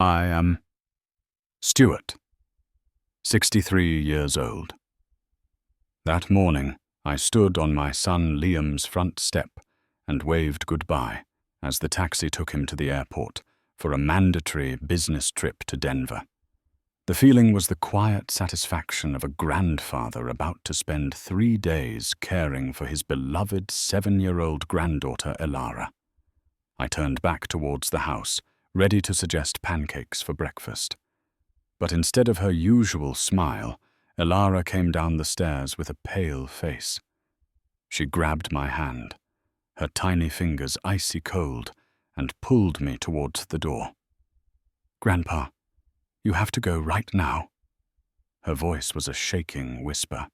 I am Stuart, 63 years old. That morning, I stood on my son Liam's front step and waved goodbye as the taxi took him to the airport for a mandatory business trip to Denver. The feeling was the quiet satisfaction of a grandfather about to spend 3 days caring for his beloved 7-year-old granddaughter Elara. I turned back towards the house, ready to suggest pancakes for breakfast. But instead of her usual smile, Elara came down the stairs with a pale face. She grabbed my hand, her tiny fingers icy cold, and pulled me towards the door. "Grandpa, you have to go right now." Her voice was a shaking whisper.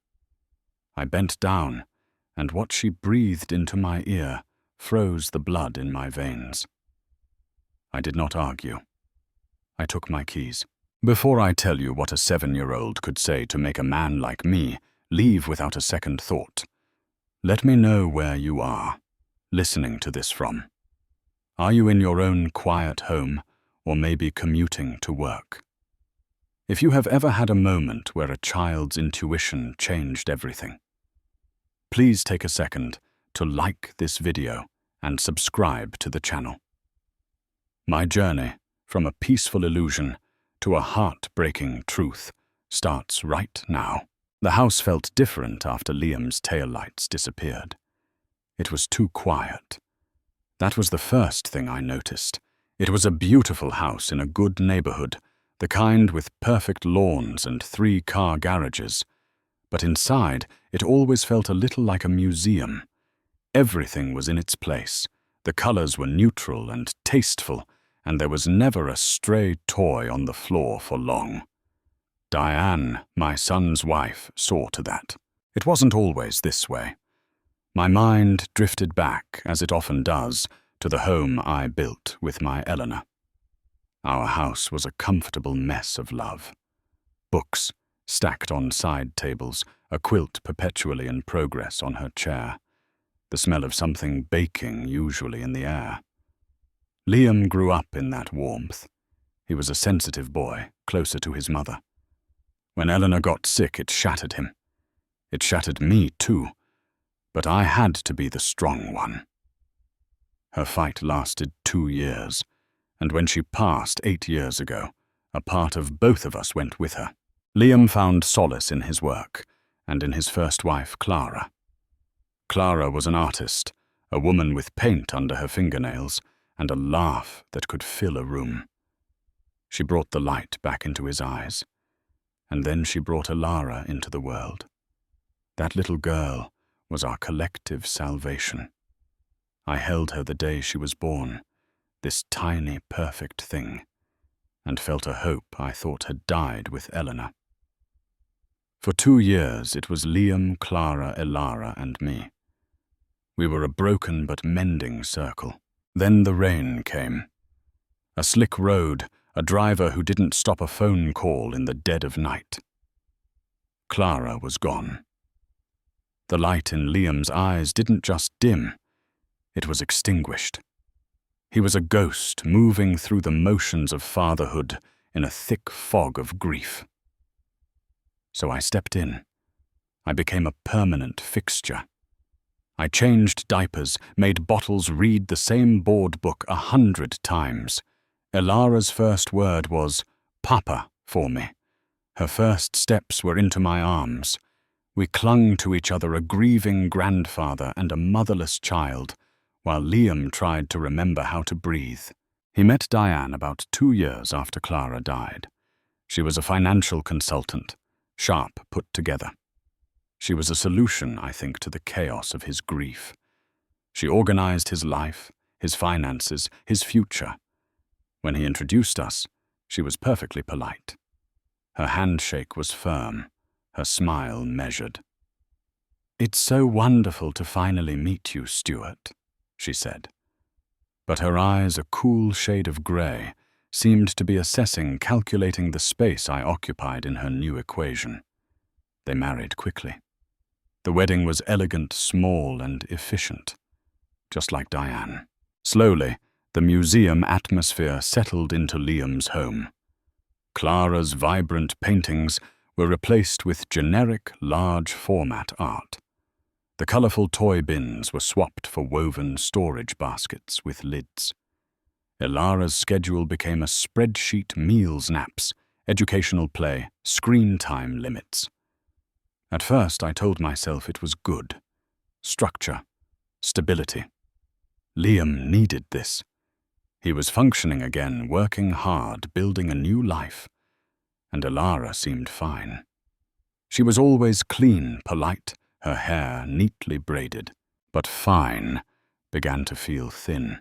I bent down, and what she breathed into my ear froze the blood in my veins. I did not argue. I took my keys. "Before I tell you what a 7-year-old could say to make a man like me leave without a second thought, let me know where you are, listening to this from. Are you in your own quiet home, or maybe commuting to work? If you have ever had a moment where a child's intuition changed everything, please take a second to like this video and subscribe to the channel. My journey from a peaceful illusion to a heartbreaking truth starts right now. The house felt different after Liam's taillights disappeared. It was too quiet. That was the first thing I noticed. It was a beautiful house in a good neighborhood, the kind with perfect lawns and 3-car garages. But inside, it always felt a little like a museum. Everything was in its place. The colors were neutral and tasteful, and there was never a stray toy on the floor for long. Diane, my son's wife, saw to that. It wasn't always this way. My mind drifted back, as it often does, to the home I built with my Eleanor. Our house was a comfortable mess of love. Books stacked on side tables, a quilt perpetually in progress on her chair, the smell of something baking usually in the air. Liam grew up in that warmth. He was a sensitive boy, closer to his mother. When Eleanor got sick, it shattered him. It shattered me too, but I had to be the strong one. Her fight lasted 2 years, and when she passed 8 years ago, a part of both of us went with her. Liam found solace in his work, and in his first wife, Clara. Clara was an artist, a woman with paint under her fingernails, and a laugh that could fill a room. She brought the light back into his eyes, and then she brought Elara into the world. That little girl was our collective salvation. I held her the day she was born, this tiny, perfect thing, and felt a hope I thought had died with Eleanor. For 2 years, it was Liam, Clara, Elara, and me. We were a broken but mending circle. Then the rain came. A slick road, a driver who didn't stop a phone call in the dead of night. Clara was gone. The light in Liam's eyes didn't just dim, it was extinguished. He was a ghost moving through the motions of fatherhood in a thick fog of grief. So I stepped in. I became a permanent fixture. I changed diapers, made bottles read the same board book 100 times. Elara's first word was "Papa" for me. Her first steps were into my arms. We clung to each other, a grieving grandfather and a motherless child, while Liam tried to remember how to breathe. He met Diane about 2 years after Clara died. She was a financial consultant, sharp put together. She was a solution, I think, to the chaos of his grief. She organized his life, his finances, his future. When he introduced us, she was perfectly polite. Her handshake was firm, her smile measured. "It's so wonderful to finally meet you, Stuart," she said. But her eyes, a cool shade of gray, seemed to be calculating the space I occupied in her new equation. They married quickly. The wedding was elegant, small, and efficient, just like Diane. Slowly, The museum atmosphere settled into Liam's home. Clara's vibrant paintings were replaced with generic, large-format art. The colourful toy bins were swapped for woven storage baskets with lids. Ilara's schedule became a spreadsheet: meals, naps, educational play, screen time limits. At first I told myself it was good. Structure, stability. Liam needed this. He was functioning again, working hard, building a new life. And Ilara seemed fine. She was always clean, polite, her hair neatly braided. But fine began to feel thin.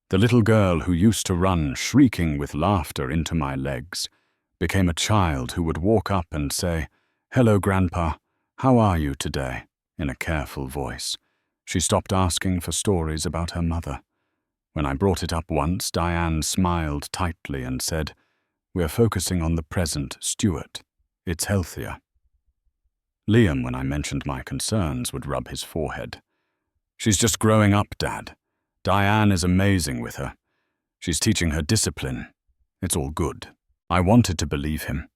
The little girl who used to run, shrieking with laughter, into my legs became a child who would walk up and say, "Hello, Grandpa, how are you today?" in a careful voice. She stopped asking for stories about her mother. When I brought it up once, Diane smiled tightly and said, "We're focusing on the present, Stuart. It's healthier." Liam, when I mentioned my concerns, would rub his forehead. "She's just growing up, Dad. Diane is amazing with her. She's teaching her discipline. It's all good." I wanted to believe him.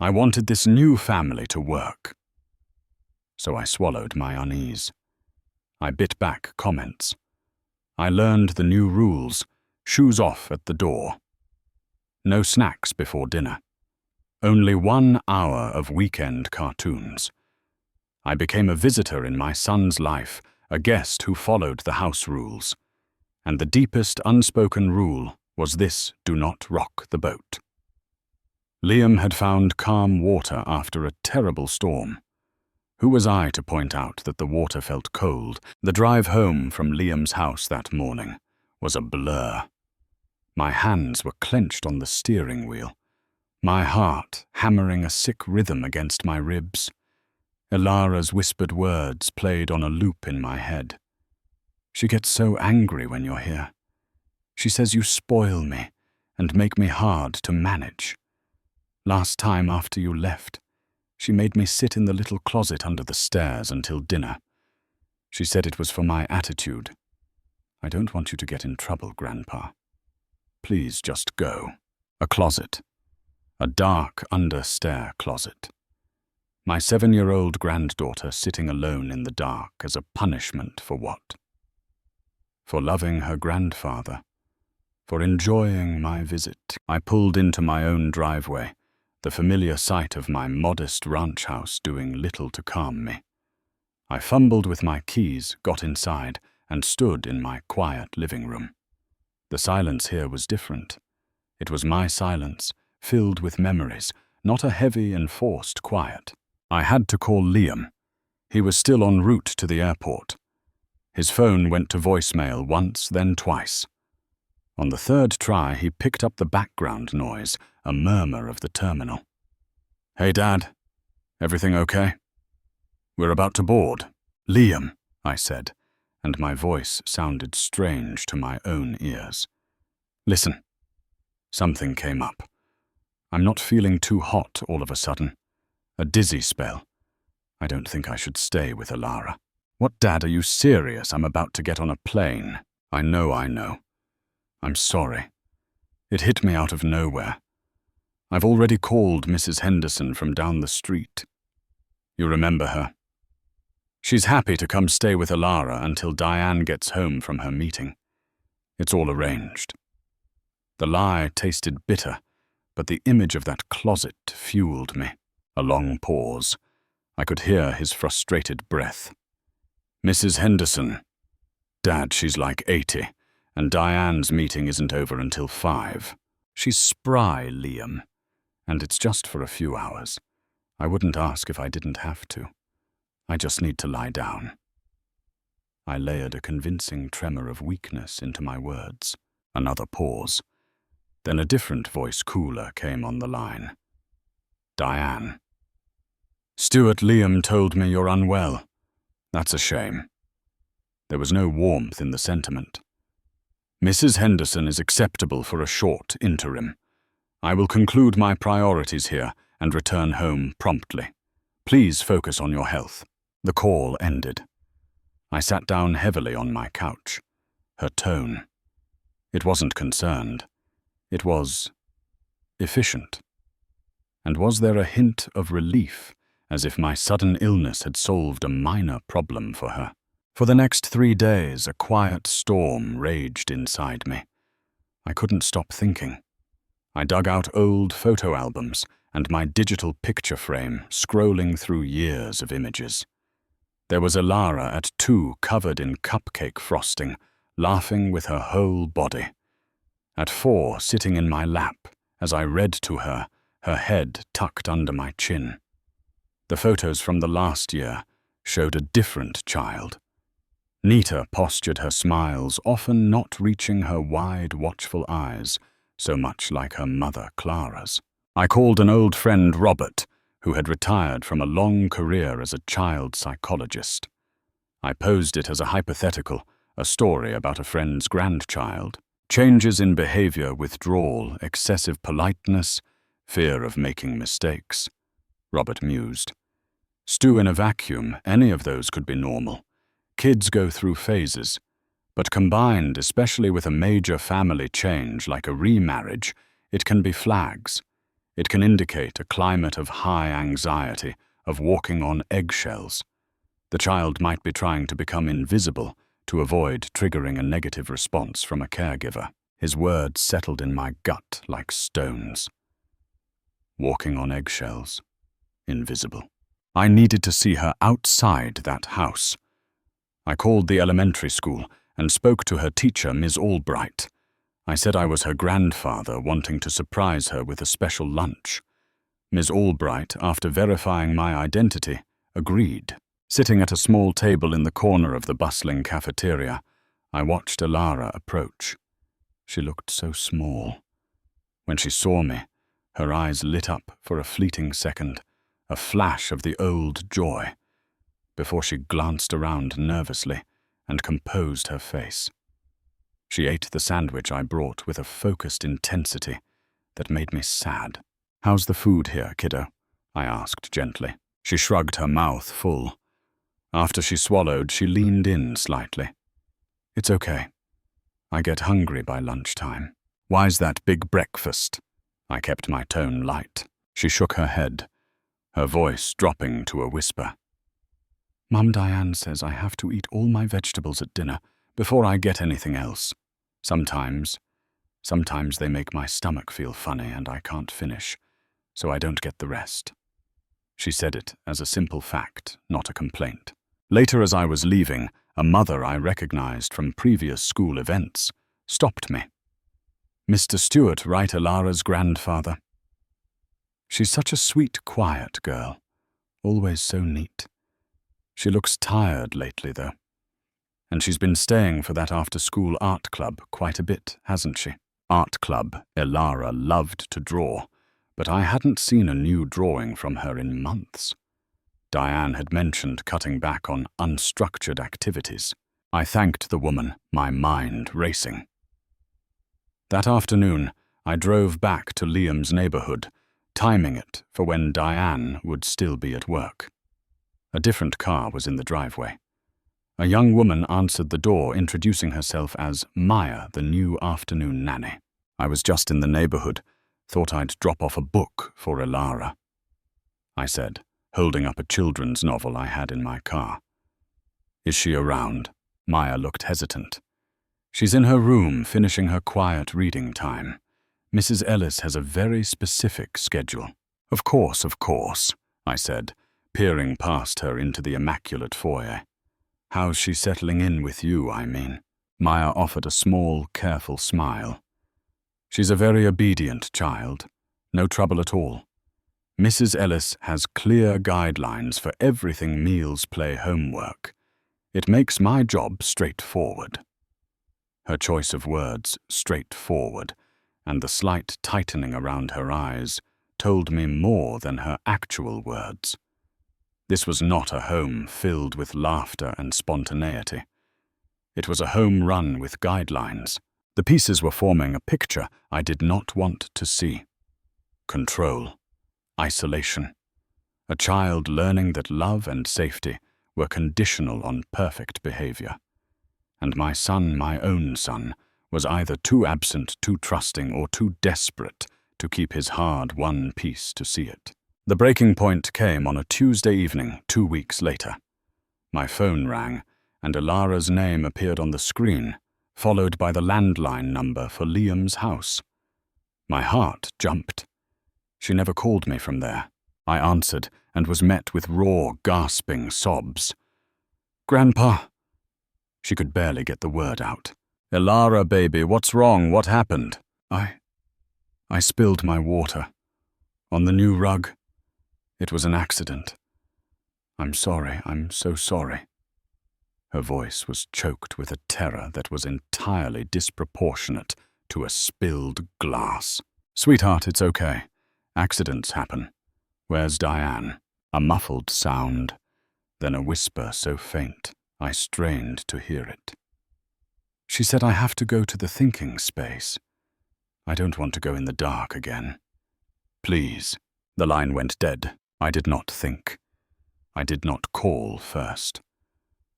I wanted this new family to work. So I swallowed my unease. I bit back comments. I learned the new rules: shoes off at the door. No snacks before dinner. Only 1 hour of weekend cartoons. I became a visitor in my son's life, a guest who followed the house rules. And the deepest unspoken rule was this: do not rock the boat. Liam had found calm water after a terrible storm. Who was I to point out that the water felt cold? The drive home from Liam's house that morning was a blur. My hands were clenched on the steering wheel, my heart hammering a sick rhythm against my ribs. Ilara's whispered words played on a loop in my head. "She gets so angry when you're here. She says you spoil me and make me hard to manage. Last time after you left, she made me sit in the little closet under the stairs until dinner. She said it was for my attitude. I don't want you to get in trouble, Grandpa. Please just go." A closet. A dark under-stair closet. My 7-year-old granddaughter sitting alone in the dark as a punishment for what? For loving her grandfather. For enjoying my visit. I pulled into my own driveway, the familiar sight of my modest ranch house doing little to calm me. I fumbled with my keys, got inside, and stood in my quiet living room. The silence here was different. It was my silence, filled with memories, not a heavy, enforced quiet. I had to call Liam. He was still en route to the airport. His phone went to voicemail once, then twice. On the third try, he picked up the background noise, a murmur of the terminal. "Hey, Dad. Everything okay? We're about to board." "Liam," I said, and my voice sounded strange to my own ears. "Listen. Something came up. I'm not feeling too hot all of a sudden. A dizzy spell. I don't think I should stay with Ilara." "What, Dad, are you serious? I'm about to get on a plane." I know. I'm sorry. It hit me out of nowhere. I've already called Mrs. Henderson from down the street. You remember her? She's happy to come stay with Ilara until Diane gets home from her meeting. It's all arranged." The lie tasted bitter, but the image of that closet fueled me. A long pause. I could hear his frustrated breath. "Mrs. Henderson. Dad, she's like 80, and Diane's meeting isn't over until 5. She's spry, Liam, and it's just for a few hours. I wouldn't ask if I didn't have to. I just need to lie down." I layered a convincing tremor of weakness into my words. Another pause. Then a different voice, cooler, came on the line. "Diane. Stuart, Liam told me you're unwell. That's a shame." There was no warmth in the sentiment. "Mrs. Henderson is acceptable for a short interim. I will conclude my priorities here and return home promptly. Please focus on your health." The call ended. I sat down heavily on my couch. Her tone. It wasn't concerned. It was efficient. And was there a hint of relief, as if my sudden illness had solved a minor problem for her? For the next 3 days, a quiet storm raged inside me. I couldn't stop thinking. I dug out old photo albums and my digital picture frame, scrolling through years of images. There was Elara at 2, covered in cupcake frosting, laughing with her whole body. At 4, sitting in my lap, as I read to her, her head tucked under my chin. The photos from the last year showed a different child. Nita postured her smiles, often not reaching her wide, watchful eyes, so much like her mother Clara's. I called an old friend, Robert, who had retired from a long career as a child psychologist. I posed it as a hypothetical, a story about a friend's grandchild. Changes in behavior, withdrawal, excessive politeness, fear of making mistakes. Robert mused. Stu, in a vacuum, any of those could be normal. Kids go through phases, but combined, especially with a major family change like a remarriage, it can be flags. It can indicate a climate of high anxiety, of walking on eggshells. The child might be trying to become invisible to avoid triggering a negative response from a caregiver. His words settled in my gut like stones. Walking on eggshells. Invisible. I needed to see her outside that house. I called the elementary school and spoke to her teacher, Ms. Albright. I said I was her grandfather, wanting to surprise her with a special lunch. Ms. Albright, after verifying my identity, agreed. Sitting at a small table in the corner of the bustling cafeteria, I watched Elara approach. She looked so small. When she saw me, her eyes lit up for a fleeting second, a flash of the old joy, before she glanced around nervously and composed her face. She ate the sandwich I brought with a focused intensity that made me sad. "How's the food here, kiddo?" I asked gently. She shrugged her mouth full. After she swallowed, she leaned in slightly. "It's okay. I get hungry by lunchtime." "Why's that big breakfast?" I kept my tone light. She shook her head, her voice dropping to a whisper. "Mum Diane says I have to eat all my vegetables at dinner before I get anything else. Sometimes they make my stomach feel funny and I can't finish, so I don't get the rest." She said it as a simple fact, not a complaint. Later, as I was leaving, a mother I recognized from previous school events stopped me. "Mr. Stuart, right, Elara's grandfather?" "She's such a sweet, quiet girl, always so neat. She looks tired lately, though. And she's been staying for that after-school art club quite a bit, hasn't she?" Art club, Elara loved to draw, but I hadn't seen a new drawing from her in months. Diane had mentioned cutting back on unstructured activities. I thanked the woman, my mind racing. That afternoon, I drove back to Liam's neighborhood, timing it for when Diane would still be at work. A different car was in the driveway. A young woman answered the door, introducing herself as Maya, the new afternoon nanny. I was just in the neighborhood, thought I'd drop off a book for Elara, I said, holding up a children's novel I had in my car. "Is she around?" Maya looked hesitant. "She's in her room, finishing her quiet reading time. Mrs. Ellis has a very specific schedule." Of course," I said, peering past her into the immaculate foyer. "How's she settling in with you, I mean?" Maya offered a small, careful smile. "She's a very obedient child. No trouble at all. Mrs. Ellis has clear guidelines for everything meals, play, homework. It makes my job straightforward." Her choice of words, straightforward, and the slight tightening around her eyes told me more than her actual words. This was not a home filled with laughter and spontaneity. It was a home run with guidelines. The pieces were forming a picture I did not want to see. Control. Isolation. A child learning that love and safety were conditional on perfect behavior. And my son, my own son, was either too absent, too trusting, or too desperate to keep his hard-won peace to see it. The breaking point came on a Tuesday evening 2 weeks later. My phone rang, and Ilara's name appeared on the screen, followed by the landline number for Liam's house. My heart jumped. She never called me from there. I answered and was met with raw, gasping sobs. "Grandpa." She could barely get the word out. "Ilara, baby, what's wrong? What happened?" I spilled my water. On the new rug. It was an accident. "I'm sorry, I'm so sorry." Her voice was choked with a terror that was entirely disproportionate to a spilled glass. "Sweetheart, it's okay. Accidents happen. Where's Diane?" A muffled sound, then a whisper so faint I strained to hear it. "She said I have to go to the thinking space. I don't want to go in the dark again." "Please." The line went dead. I did not think. I did not call first.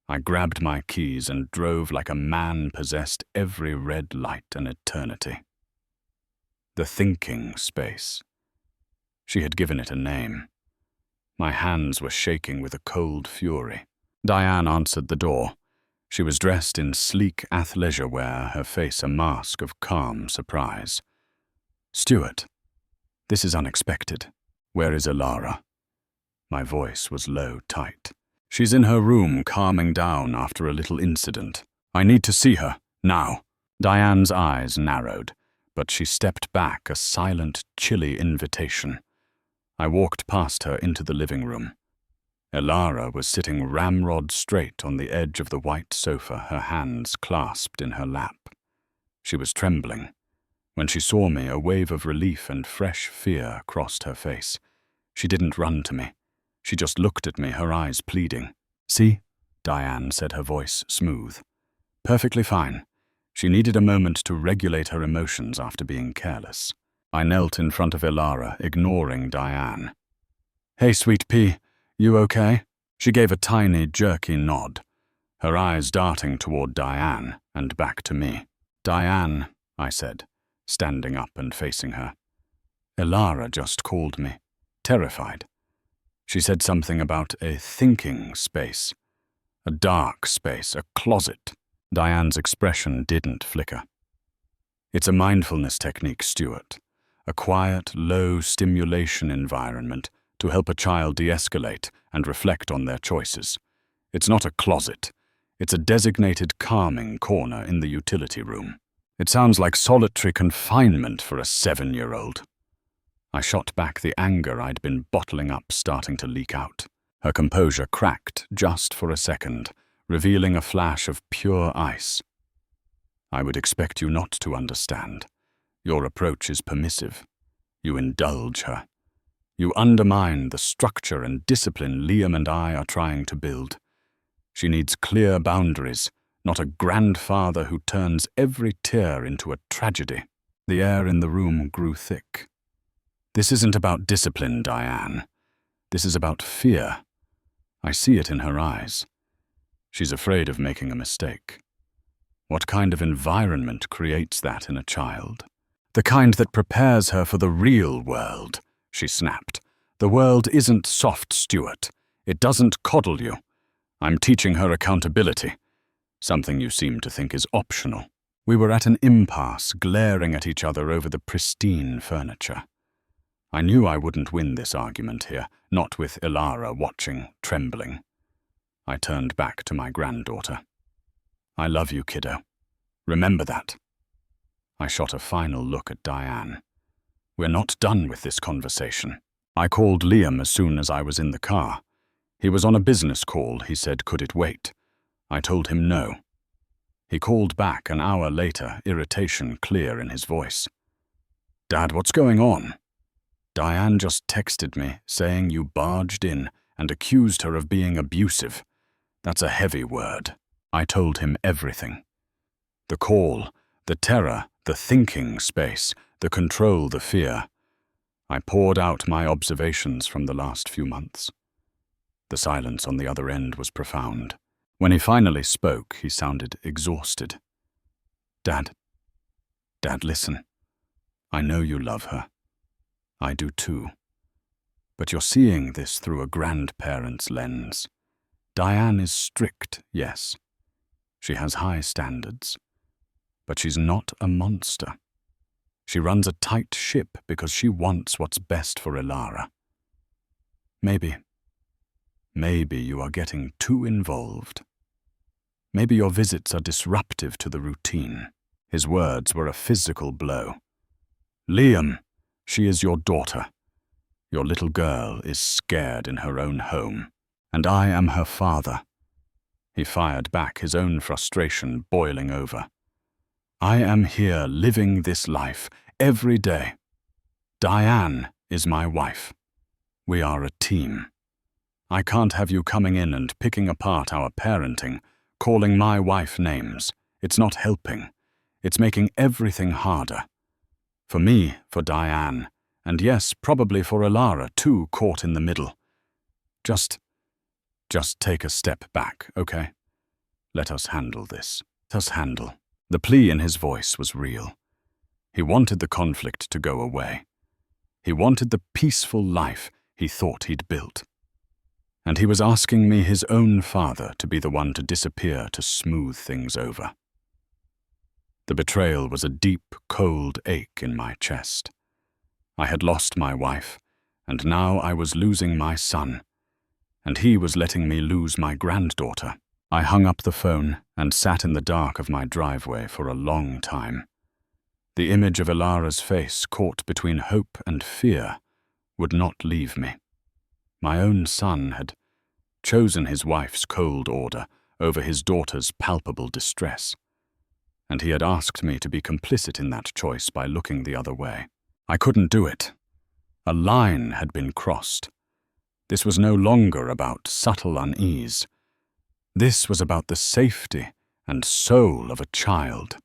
I grabbed my keys and drove like a man possessed every red light an eternity. The thinking space. She had given it a name. My hands were shaking with a cold fury. Diane answered the door. She was dressed in sleek athleisure wear, her face a mask of calm surprise. "Stuart, this is unexpected. Where is Ilara?" My voice was low, tight. "She's in her room, calming down after a little incident. I need to see her, now." Diane's eyes narrowed, but she stepped back, a silent, chilly invitation. I walked past her into the living room. Ilara was sitting ramrod straight on the edge of the white sofa, her hands clasped in her lap. She was trembling. When she saw me, a wave of relief and fresh fear crossed her face. She didn't run to me. She just looked at me, her eyes pleading. "See?" Diane said, her voice smooth. "Perfectly fine." She needed a moment to regulate her emotions after being careless. I knelt in front of Ilara, ignoring Diane. "Hey, sweet pea, you okay?" She gave a tiny, jerky nod, her eyes darting toward Diane and back to me. "Diane," I said, standing up and facing her. "Ilara just called me, terrified. She said something about a thinking space, a dark space, a closet." Diane's expression didn't flicker. "It's a mindfulness technique, Stuart. A quiet, low-stimulation environment to help a child de-escalate and reflect on their choices. It's not a closet. It's a designated calming corner in the utility room. It sounds like solitary confinement for a 7-year-old. I shot back the anger I'd been bottling up, starting to leak out. Her composure cracked just for a second, revealing a flash of pure ice. "I would expect you not to understand. Your approach is permissive. You indulge her. You undermine the structure and discipline Liam and I are trying to build. She needs clear boundaries, not a grandfather who turns every tear into a tragedy." The air in the room grew thick. "This isn't about discipline, Diane. This is about fear. I see it in her eyes. She's afraid of making a mistake. What kind of environment creates that in a child? The kind that prepares her for the real world," she snapped. "The world isn't soft, Stuart. It doesn't coddle you. I'm teaching her accountability, something you seem to think is optional." We were at an impasse, glaring at each other over the pristine furniture. I knew I wouldn't win this argument here, not with Ilara watching, trembling. I turned back to my granddaughter. "I love you, kiddo. Remember that." I shot a final look at Diane. "We're not done with this conversation." I called Liam as soon as I was in the car. He was on a business call. He said, could it wait? I told him no. He called back an hour later, irritation clear in his voice. "Dad, what's going on?" "Diane just texted me saying you barged in and accused her of being abusive. That's a heavy word." I told him everything. The call, the terror, the thinking space, the control, the fear. I poured out my observations from the last few months. The silence on the other end was profound. When he finally spoke, he sounded exhausted. "Dad, Dad, listen. I know you love her. I do too. But you're seeing this through a grandparent's lens. Diane is strict, yes. She has high standards. But she's not a monster. She runs a tight ship because she wants what's best for Elara. Maybe you are getting too involved. Maybe your visits are disruptive to the routine. His words were a physical blow. Liam, she is your daughter. Your little girl is scared in her own home, and I am her father. He fired back, his own frustration boiling over. I am here living this life every day. Diane is my wife. We are a team. I can't have you coming in and picking apart our parenting, calling my wife names. It's not helping. It's making everything harder. For me, for Diane, and yes, probably for Elara too, caught in the middle. Just take a step back, okay? Let us handle this. Let us handle. The plea in his voice was real. He wanted the conflict to go away. He wanted the peaceful life he thought he'd built. And he was asking me, his own father, to be the one to disappear to smooth things over. The betrayal was a deep, cold ache in my chest. I had lost my wife, and now I was losing my son, and he was letting me lose my granddaughter. I hung up the phone and sat in the dark of my driveway for a long time. The image of Elara's face, caught between hope and fear, would not leave me. My own son had chosen his wife's cold order over his daughter's palpable distress, and he had asked me to be complicit in that choice by looking the other way. I couldn't do it. A line had been crossed. This was no longer about subtle unease. This was about the safety and soul of a child.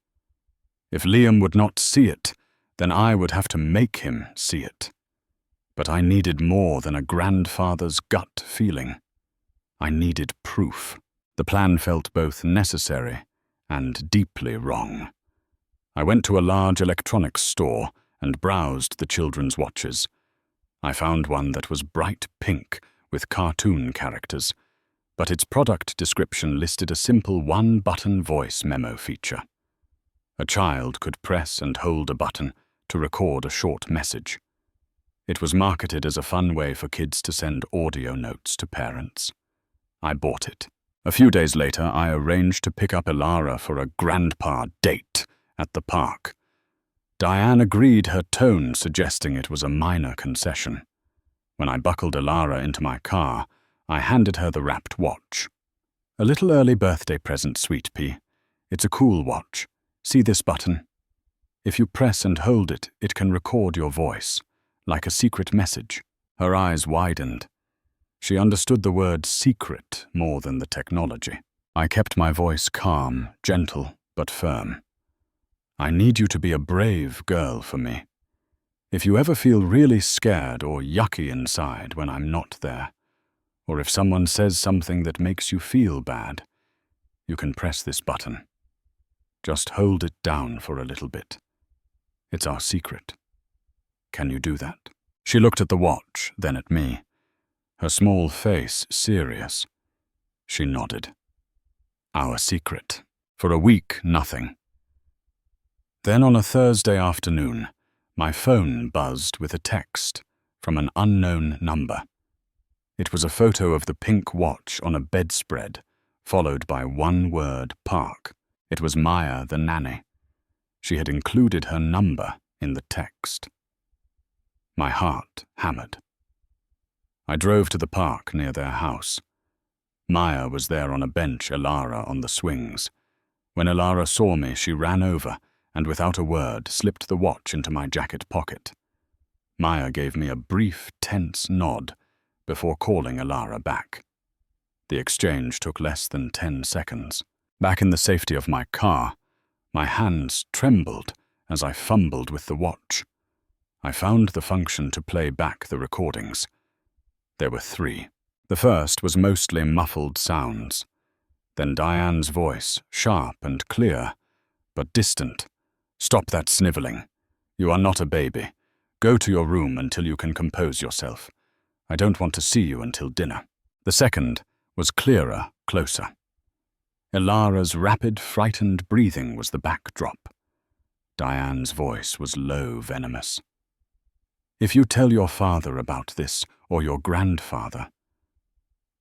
If Liam would not see it, then I would have to make him see it. But I needed more than a grandfather's gut feeling. I needed proof. The plan felt both necessary and deeply wrong. I went to a large electronics store and browsed the children's watches. I found one that was bright pink with cartoon characters, but its product description listed a simple one-button voice memo feature. A child could press and hold a button to record a short message. It was marketed as a fun way for kids to send audio notes to parents. I bought it. A few days later, I arranged to pick up Elara for a grandpa date at the park. Diane agreed, her tone suggesting it was a minor concession. When I buckled Elara into my car, I handed her the wrapped watch. A little early birthday present, sweet pea. It's a cool watch. See this button? If you press and hold it, it can record your voice, like a secret message. Her eyes widened. She understood the word secret more than the technology. I kept my voice calm, gentle, but firm. I need you to be a brave girl for me. If you ever feel really scared or yucky inside when I'm not there, or if someone says something that makes you feel bad, you can press this button. Just hold it down for a little bit. It's our secret. Can you do that? She looked at the watch, then at me, her small face serious. She nodded. Our secret. For a week, nothing. Then on a Thursday afternoon, my phone buzzed with a text from an unknown number. It was a photo of the pink watch on a bedspread, followed by one word, park. It was Maya, the nanny. She had included her number in the text. My heart hammered. I drove to the park near their house. Maya was there on a bench, Elara on the swings. When Elara saw me, she ran over and without a word slipped the watch into my jacket pocket. Maya gave me a brief, tense nod before calling Elara back. The exchange took less than 10 seconds. Back in the safety of my car, my hands trembled as I fumbled with the watch. I found the function to play back the recordings. There were 3. The first was mostly muffled sounds. Then Diane's voice, sharp and clear, but distant, Stop that snivelling. You are not a baby. Go to your room until you can compose yourself. I don't want to see you until dinner. The second was clearer, closer. Ilara's rapid, frightened breathing was the backdrop. Diane's voice was low, venomous. If you tell your father about this, or your grandfather,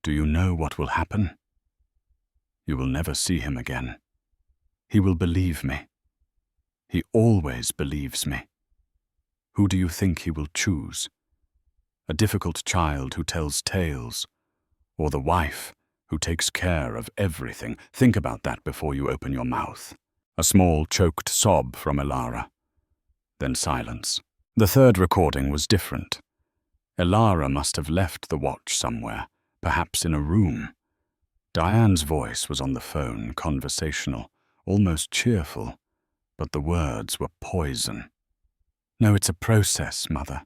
do you know what will happen? You will never see him again. He will believe me. He always believes me. Who do you think he will choose? A difficult child who tells tales, or the wife who takes care of everything? Think about that before you open your mouth. A small, choked sob from Ilara. Then silence. The third recording was different. Ilara must have left the watch somewhere, perhaps in a room. Diane's voice was on the phone, conversational, almost cheerful, but the words were poison. No, it's a process, Mother.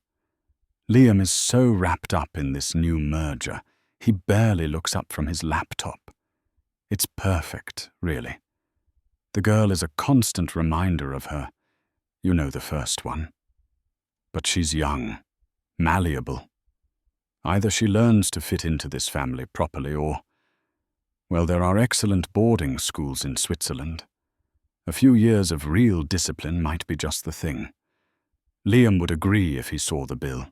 Liam is so wrapped up in this new merger, he barely looks up from his laptop. It's perfect, really. The girl is a constant reminder of her. You know the first one. But she's young, malleable. Either she learns to fit into this family properly or, well, there are excellent boarding schools in Switzerland. A few years of real discipline might be just the thing. Liam would agree if he saw the bill.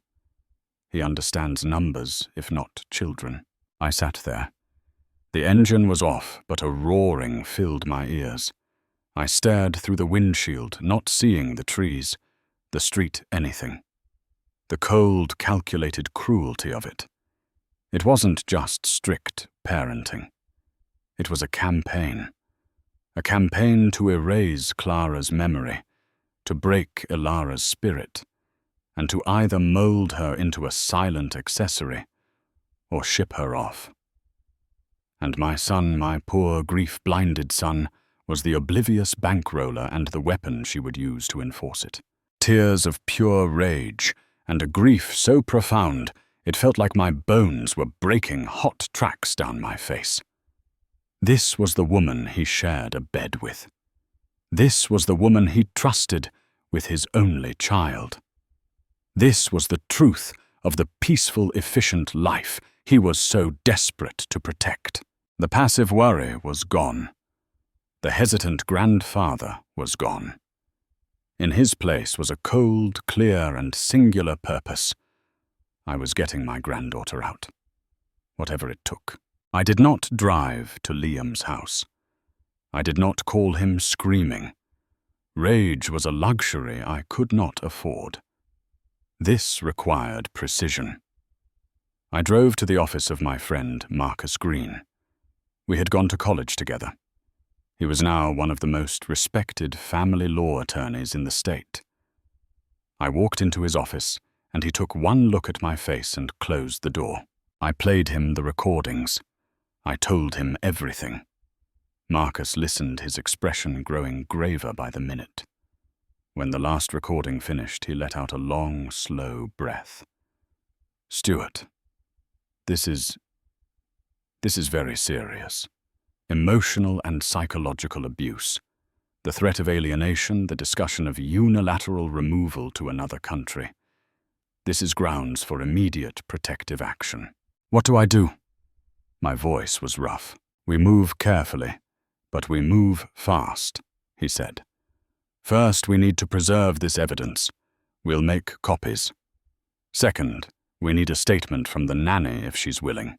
He understands numbers, if not children. I sat there. The engine was off, but a roaring filled my ears. I stared through the windshield, not seeing the trees, the street, anything. The cold, calculated cruelty of it. It wasn't just strict parenting. It was a campaign. A campaign to erase Clara's memory, to break Ilara's spirit, and to either mold her into a silent accessory or ship her off. And my son, my poor grief-blinded son, was the oblivious bankroller and the weapon she would use to enforce it. Tears of pure rage, and a grief so profound it felt like my bones were breaking hot tracks down my face. This was the woman he shared a bed with. This was the woman he trusted with his only child. This was the truth of the peaceful, efficient life he was so desperate to protect. The passive worry was gone. The hesitant grandfather was gone. In his place was a cold, clear, and singular purpose. I was getting my granddaughter out, whatever it took. I did not drive to Liam's house. I did not call him screaming. Rage was a luxury I could not afford. This required precision. I drove to the office of my friend Marcus Green. We had gone to college together. He was now one of the most respected family law attorneys in the state. I walked into his office, and he took one look at my face and closed the door. I played him the recordings. I told him everything. Marcus listened, his expression growing graver by the minute. When the last recording finished, he let out a long, slow breath. "Stuart, this is very serious. Emotional and psychological abuse. The threat of alienation, the discussion of unilateral removal to another country. This is grounds for immediate protective action. What do I do?" My voice was rough. "We move carefully, but we move fast," he said. "First, we need to preserve this evidence. We'll make copies. Second, we need a statement from the nanny if she's willing.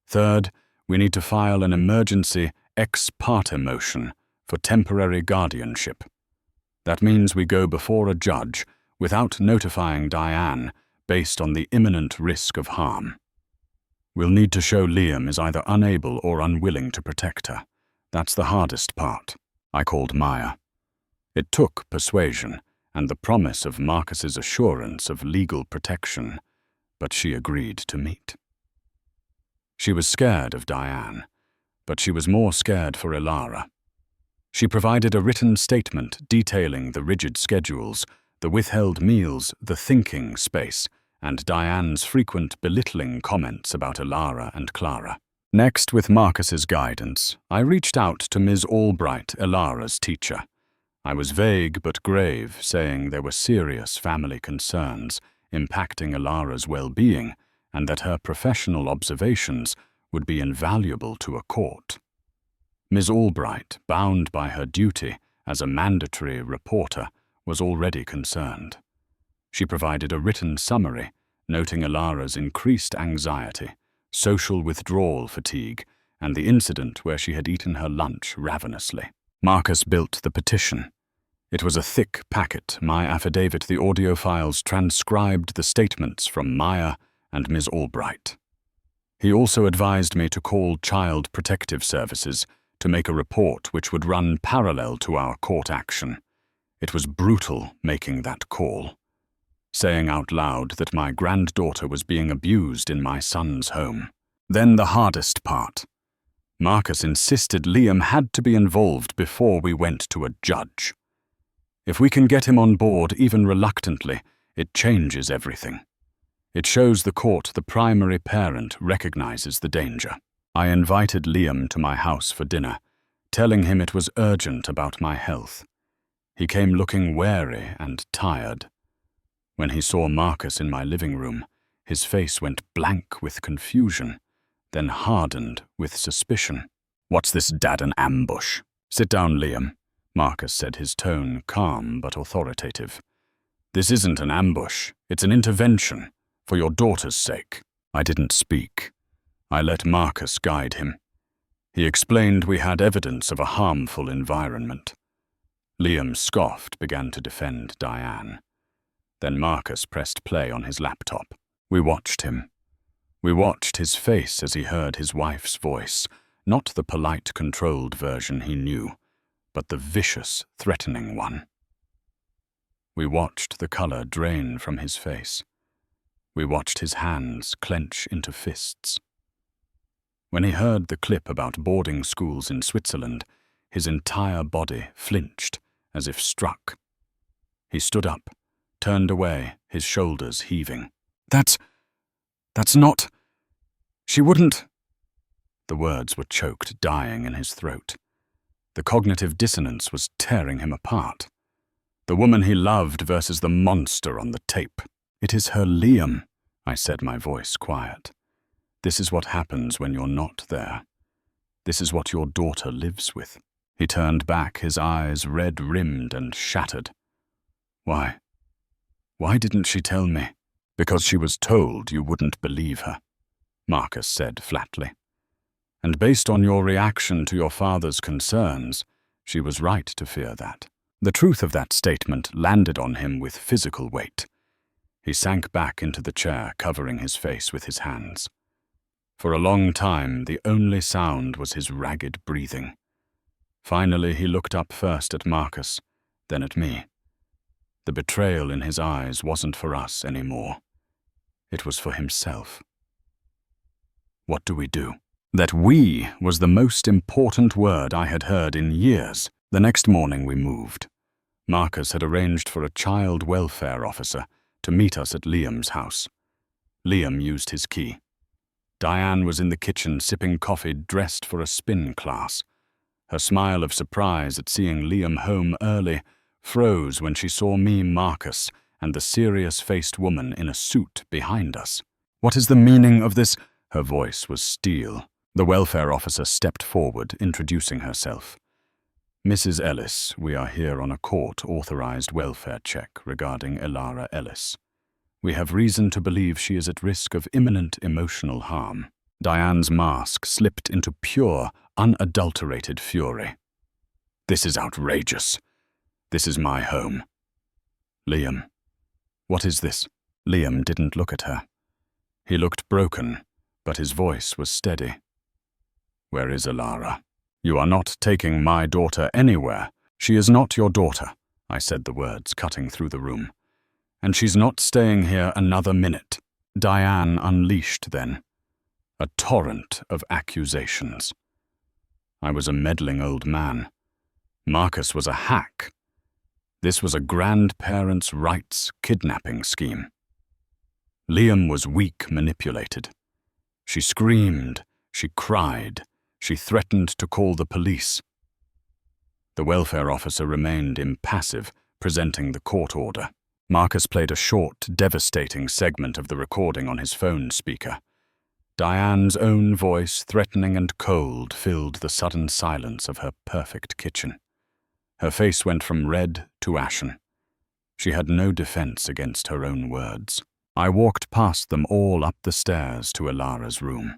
Third, we need to file an emergency ex parte motion for temporary guardianship. That means we go before a judge without notifying Diane based on the imminent risk of harm. We'll need to show Liam is either unable or unwilling to protect her. That's the hardest part." I called Maya. It took persuasion and the promise of Marcus's assurance of legal protection, but she agreed to meet. She was scared of Diane, but she was more scared for Ilara. She provided a written statement detailing the rigid schedules, the withheld meals, the thinking space, and Diane's frequent belittling comments about Ilara and Clara. Next, with Marcus's guidance, I reached out to Ms. Albright, Ilara's teacher. I was vague but grave, saying there were serious family concerns impacting Alara's well-being and that her professional observations would be invaluable to a court. Ms. Albright, bound by her duty as a mandatory reporter, was already concerned. She provided a written summary, noting Alara's increased anxiety, social withdrawal fatigue, and the incident where she had eaten her lunch ravenously. Marcus built the petition. It was a thick packet. My affidavit, the audio files transcribed the statements from Maya and Ms. Albright. He also advised me to call Child Protective Services to make a report which would run parallel to our court action. It was brutal making that call, saying out loud that my granddaughter was being abused in my son's home. Then the hardest part. Marcus insisted Liam had to be involved before we went to a judge. If we can get him on board, even reluctantly, it changes everything. It shows the court the primary parent recognizes the danger. I invited Liam to my house for dinner, telling him it was urgent about my health. He came looking wary and tired. When he saw Marcus in my living room, his face went blank with confusion, then hardened with suspicion. "What's this, Dad, an ambush?" "Sit down, Liam," Marcus said, his tone calm but authoritative. "This isn't an ambush. It's an intervention, for your daughter's sake." I didn't speak. I let Marcus guide him. He explained we had evidence of a harmful environment. Liam scoffed, began to defend Diane. Then Marcus pressed play on his laptop. We watched him. We watched his face as he heard his wife's voice, not the polite, controlled version he knew, but the vicious, threatening one. We watched the color drain from his face. We watched his hands clench into fists. When he heard the clip about boarding schools in Switzerland, his entire body flinched, as if struck. He stood up, turned away, his shoulders heaving. That's not... She wouldn't... The words were choked, dying in his throat. The cognitive dissonance was tearing him apart. The woman he loved versus the monster on the tape. "It is her Liam," I said, my voice quiet. "This is what happens when you're not there. This is what your daughter lives with." He turned back, his eyes red-rimmed and shattered. "Why? Why didn't she tell me?" "Because she was told you wouldn't believe her," Marcus said flatly. "And based on your reaction to your father's concerns, she was right to fear that." The truth of that statement landed on him with physical weight. He sank back into the chair, covering his face with his hands. For a long time, the only sound was his ragged breathing. Finally, he looked up first at Marcus, then at me. The betrayal in his eyes wasn't for us anymore. It was for himself. What do we do? That "we" was the most important word I had heard in years. The next morning we moved. Marcus had arranged for a child welfare officer to meet us at Liam's house. Liam used his key. Diane was in the kitchen sipping coffee, dressed for a spin class. Her smile of surprise at seeing Liam home early froze when she saw me, Marcus, and the serious-faced woman in a suit behind us. "What is the meaning of this?" Her voice was steel. The welfare officer stepped forward, introducing herself. "Mrs. Ellis, we are here on a court-authorized welfare check regarding Alara Ellis. We have reason to believe she is at risk of imminent emotional harm." Diane's mask slipped into pure, unadulterated fury. "This is outrageous. This is my home." "Liam, what is this?" Liam didn't look at her. He looked broken, but his voice was steady. "Where is Alara? You are not taking my daughter anywhere. She is not your daughter," I said, the words cutting through the room. "And she's not staying here another minute." Diane unleashed then. A torrent of accusations. I was a meddling old man. Marcus was a hack. This was a grandparents' rights kidnapping scheme. Liam was weak, manipulated. She screamed, she cried, she threatened to call the police. The welfare officer remained impassive, presenting the court order. Marcus played a short, devastating segment of the recording on his phone speaker. Diane's own voice, threatening and cold, filled the sudden silence of her perfect kitchen. Her face went from red to ashen. She had no defense against her own words. I walked past them all up the stairs to Ilara's room.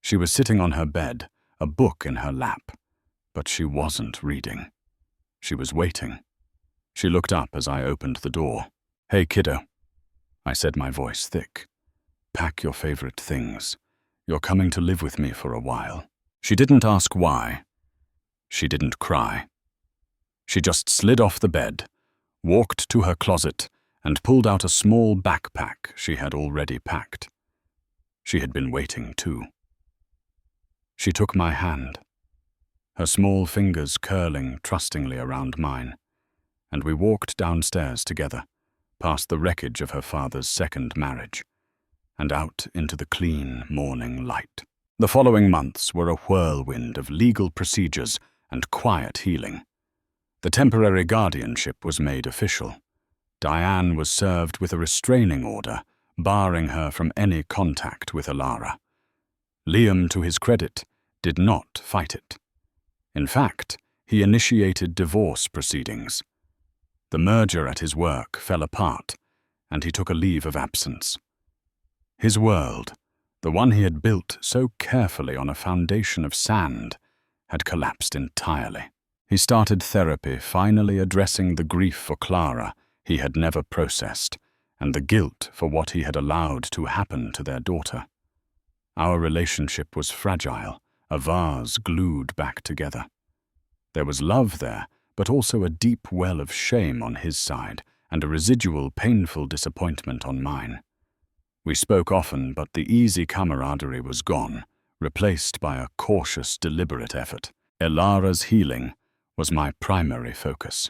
She was sitting on her bed, a book in her lap, but she wasn't reading. She was waiting. She looked up as I opened the door. "Hey, kiddo," I said, my voice thick. "Pack your favorite things. You're coming to live with me for a while." She didn't ask why. She didn't cry. She just slid off the bed, walked to her closet, and pulled out a small backpack she had already packed. She had been waiting too. She took my hand, her small fingers curling trustingly around mine, and we walked downstairs together, past the wreckage of her father's second marriage, and out into the clean morning light. The following months were a whirlwind of legal procedures and quiet healing. The temporary guardianship was made official. Diane was served with a restraining order, barring her from any contact with Ilara. Liam, to his credit, did not fight it. In fact, he initiated divorce proceedings. The merger at his work fell apart, and he took a leave of absence. His world, the one he had built so carefully on a foundation of sand, had collapsed entirely. He started therapy, finally addressing the grief for Clara he had never processed, and the guilt for what he had allowed to happen to their daughter. Our relationship was fragile, a vase glued back together. There was love there, but also a deep well of shame on his side and a residual painful disappointment on mine. We spoke often, but the easy camaraderie was gone, replaced by a cautious, deliberate effort. Ilara's healing was my primary focus.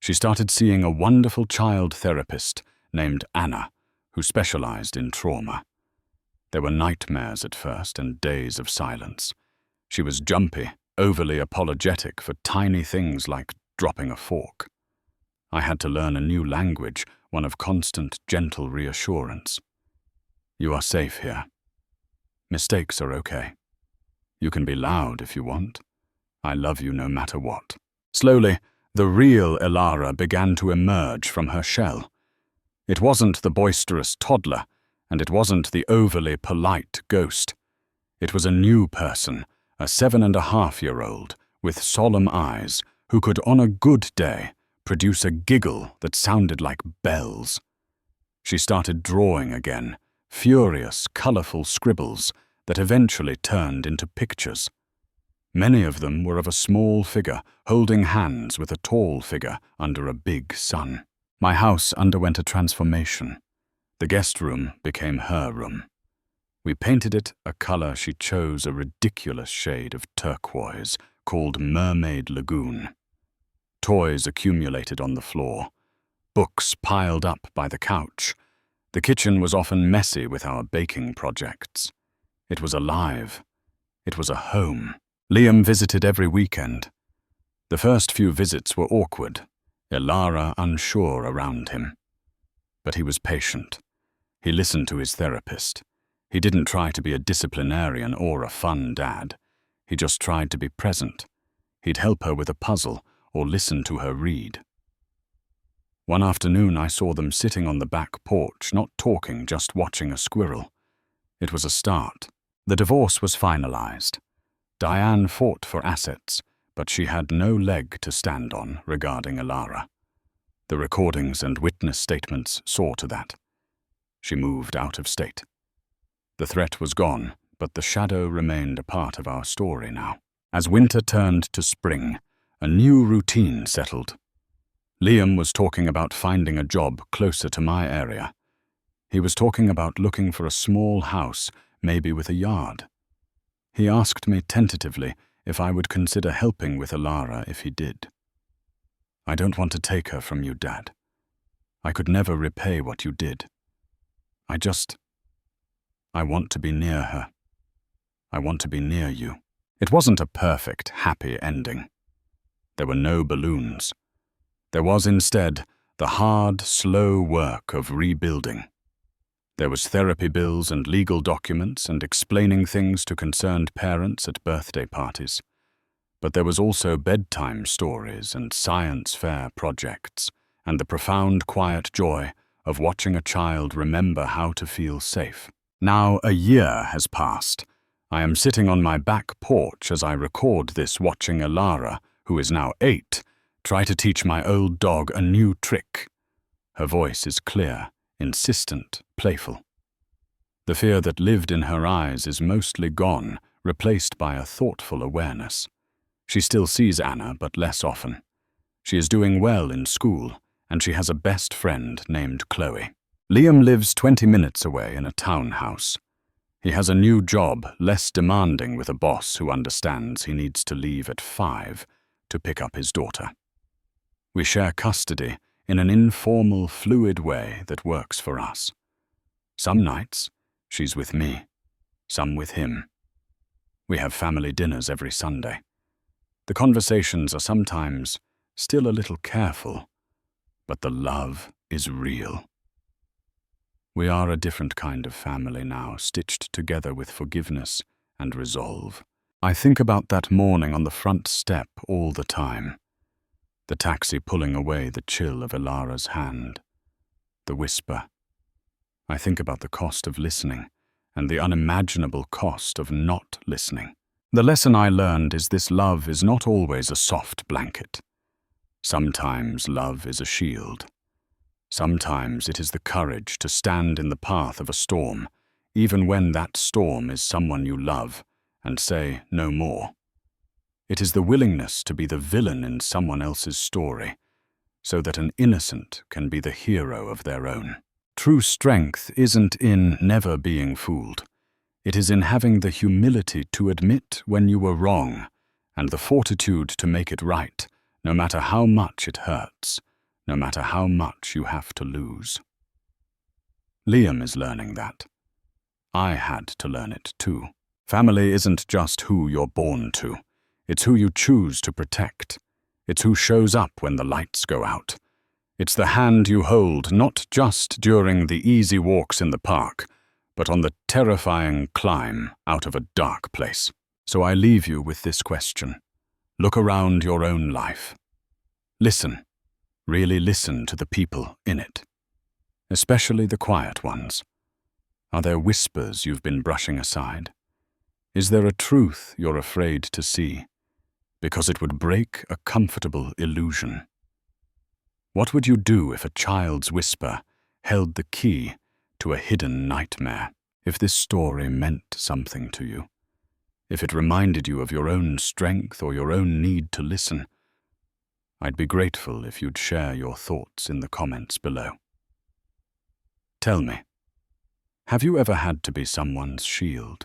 She started seeing a wonderful child therapist named Anna, who specialized in trauma. There were nightmares at first and days of silence. She was jumpy, overly apologetic for tiny things like dropping a fork. I had to learn a new language, one of constant, gentle reassurance. "You are safe here. Mistakes are okay. You can be loud if you want. I love you no matter what." Slowly, the real Ilara began to emerge from her shell. It wasn't the boisterous toddler, and it wasn't the overly polite ghost. It was a new person, a 7.5-year-old, with solemn eyes, who could on a good day produce a giggle that sounded like bells. She started drawing again, furious, colorful scribbles that eventually turned into pictures. Many of them were of a small figure holding hands with a tall figure under a big sun. My house underwent a transformation. The guest room became her room. We painted it a color she chose, a ridiculous shade of turquoise called Mermaid Lagoon. Toys accumulated on the floor, books piled up by the couch. The kitchen was often messy with our baking projects. It was alive. It was a home. Liam visited every weekend. The first few visits were awkward, Ilara unsure around him. But he was patient. He listened to his therapist. He didn't try to be a disciplinarian or a fun dad. He just tried to be present. He'd help her with a puzzle or listen to her read. One afternoon I saw them sitting on the back porch, not talking, just watching a squirrel. It was a start. The divorce was finalized. Diane fought for assets, but she had no leg to stand on regarding Ilara. The recordings and witness statements saw to that. She moved out of state. The threat was gone, but the shadow remained a part of our story now. As winter turned to spring, a new routine settled. Liam was talking about finding a job closer to my area. He was talking about looking for a small house, maybe with a yard. He asked me tentatively if I would consider helping with Ilara if he did. "I don't want to take her from you, Dad. I could never repay what you did. I want to be near her. I want to be near you." It wasn't a perfect, happy ending. There were no balloons. There was instead the hard, slow work of rebuilding. There was therapy bills and legal documents and explaining things to concerned parents at birthday parties. But there was also bedtime stories and science fair projects, and the profound quiet joy of watching a child remember how to feel safe. Now a year has passed. I am sitting on my back porch as I record this, watching Elara, who is now 8, try to teach my old dog a new trick. Her voice is clear, insistent, playful. The fear that lived in her eyes is mostly gone, replaced by a thoughtful awareness. She still sees Anna, but less often. She is doing well in school, and she has a best friend named Chloe. Liam lives 20 minutes away in a townhouse. He has a new job, less demanding, with a boss who understands he needs to leave at 5 to pick up his daughter. We share custody in an informal, fluid way that works for us. Some nights, she's with me, some with him. We have family dinners every Sunday. The conversations are sometimes still a little careful, but the love is real. We are a different kind of family now, stitched together with forgiveness and resolve. I think about that morning on the front step all the time. The taxi pulling away the chill of Elara's hand. The whisper. I think about the cost of listening and the unimaginable cost of not listening. The lesson I learned is this: love is not always a soft blanket. Sometimes love is a shield. Sometimes it is the courage to stand in the path of a storm, even when that storm is someone you love, and say no more. It is the willingness to be the villain in someone else's story, so that an innocent can be the hero of their own. True strength isn't in never being fooled. It is in having the humility to admit when you were wrong, and the fortitude to make it right, no matter how much it hurts, no matter how much you have to lose. Liam is learning that. I had to learn it too. Family isn't just who you're born to. It's who you choose to protect. It's who shows up when the lights go out. It's the hand you hold, not just during the easy walks in the park, but on the terrifying climb out of a dark place. So I leave you with this question. Look around your own life. Listen. Really listen to the people in it, especially the quiet ones. Are there whispers you've been brushing aside? Is there a truth you're afraid to see, because it would break a comfortable illusion? What would you do if a child's whisper held the key to a hidden nightmare? If this story meant something to you, if it reminded you of your own strength or your own need to listen, I'd be grateful if you'd share your thoughts in the comments below. Tell me, have you ever had to be someone's shield?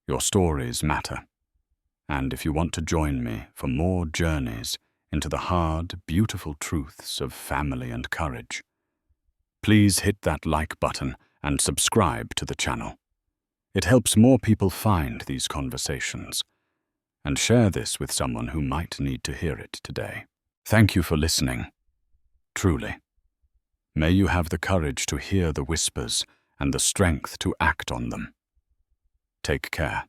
Your stories matter, and if you want to join me for more journeys into the hard, beautiful truths of family and courage, please hit that like button and subscribe to the channel. It helps more people find these conversations, and share this with someone who might need to hear it today. Thank you for listening. Truly. May you have the courage to hear the whispers and the strength to act on them. Take care.